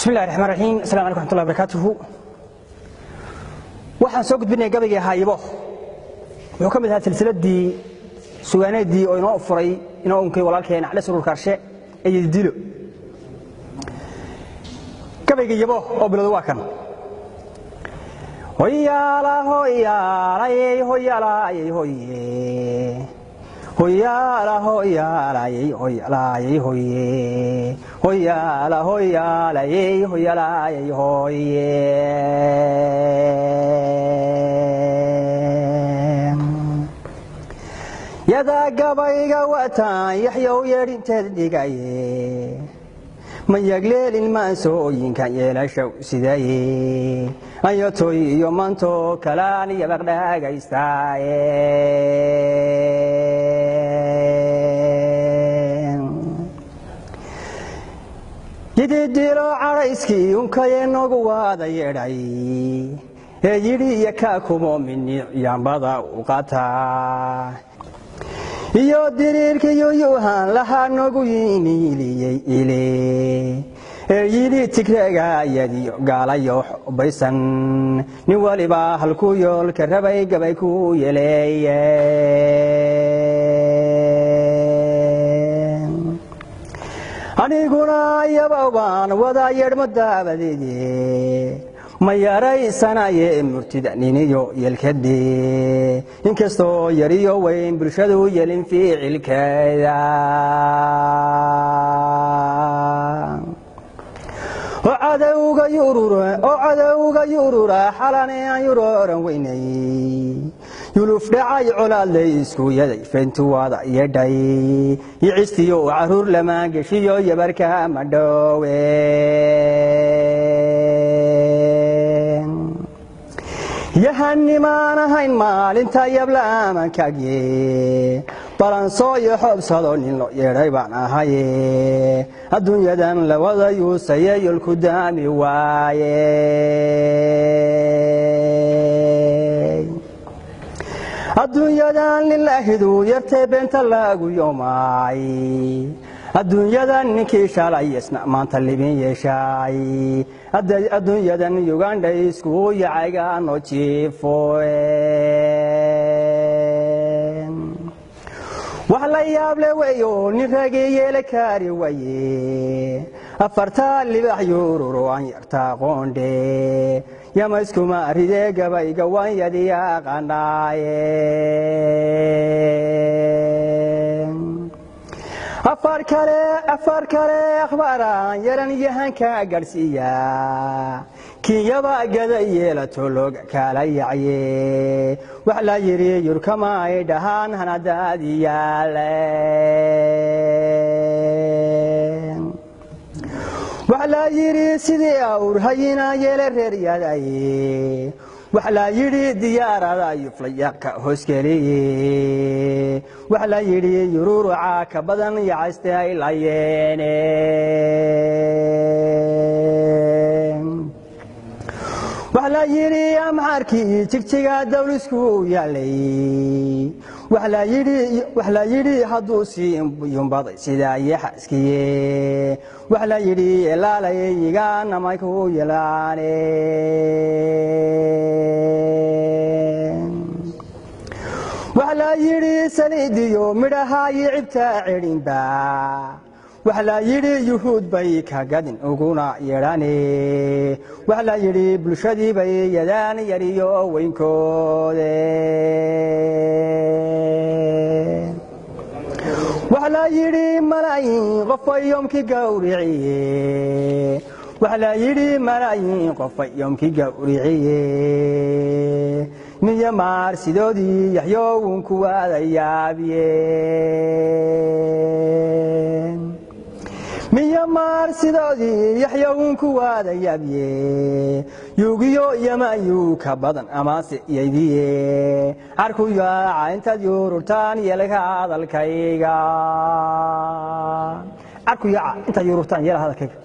بسم الله الرحمن الرحيم. السلام عليكم ورحمة الله وبركاته. waxaan soo gudbinay gabayga haybo wuxuu ka mid ahaa silsiladii suugaanadii oo inoo furay inoo unkay walaalkeena Cali Suruur Kaarshe ay dilo gabayga yabo oo bilowday waa kan hoyala hoyala ay hoyala ay hoye hoyala hoyala ay hoyala ay hoye hoyala hoyala ay hoyala ay hoye yada gabayga wataan yaxyow yeedhinteed dhigaye ma yagleelin maansooyinkan yeelashow sidaye ayatoy iyo manto kalaan iyo baqdhaagaystaaye yididilo cadhayskii unkayee noogu waada yeedhay ee yidhi iyo kaa kumo mini yambada u qataa iyo diriirkii yuyuuhaan lahaa noogu yiniiliyey ile ee yidhi tigreegaayadiyo gaalayo xubaysan nin waliba halkuu yoolka rabay gabay ku yeleeye aniguna yababaan wadaa yeedhmo daabadeede ma yaraysanaye murtida niniyo yelkade inkastoo yariyo weyn bulshadu yelin ficilkeeda oo cadowga yurura xalane aan yurooran weynay yuluf dhacay colaadley isku yaday fentuwaada yedhay yicistiyo caruur lamaan geshiyo yabarka madhowe yahannimaan ahayn maalinta yabla aamankagye balansoo iyo xoobsado nin loo yeedhay baan ahaye adduunyadan lawada yuusaye yolku daami waaye adduunyadan lilaahidu yartee beenta lagu yoomaay adduunyadan ninkii shalay isna maanta libin yeeshay adduunyadan Uganda isku yacayga no jiifooen wax la yaab leh weeyo nin ragay yeela kaari waye afarta libax yururo aan yartaa qoonde yama iskuma ridee gabayga waan yadiya qanaaye afar kale akhbaaran yaran yahanka garsiya kiyaba gada yeelato looga kala yaciye wax la yiri yurkama ay dhahan hanadaadiyaale wax la yiri sidii awr hayina yeela reer yadaye wax la yiri diyaarada yuflayaka hoosgeliye wax la yiri yururuca ka badan yacaystay layeene wax la yiri amharkii jigjiga dawlisku yaalay wax la yiri haduu si yumbaday sida yaxaskiye wax la yiri ilaalayiga namay ku yelaane wax la yiri saliidiyo midhaha yicibta cirinba wax la yiri yuhuud bay ka gadin uguna yeerane wax la yiri bulshadii bay yadaan yariyo weynkoode wax la yiri malaayiin qof yomki gawriciye wax la yiri malaayiin qof yomki gawriciye miya maar sidoodii yaxyoowun ku waadayaabiyeen miya maar sidoodii yaxyoowun ku waadayaabiyee yuugiyo yamayuu ka badan amaase yaydiye carku yaaca intaad yururtaan yeelka hadalkayga carku yaaca intaad yururtaan yeela hadalkayga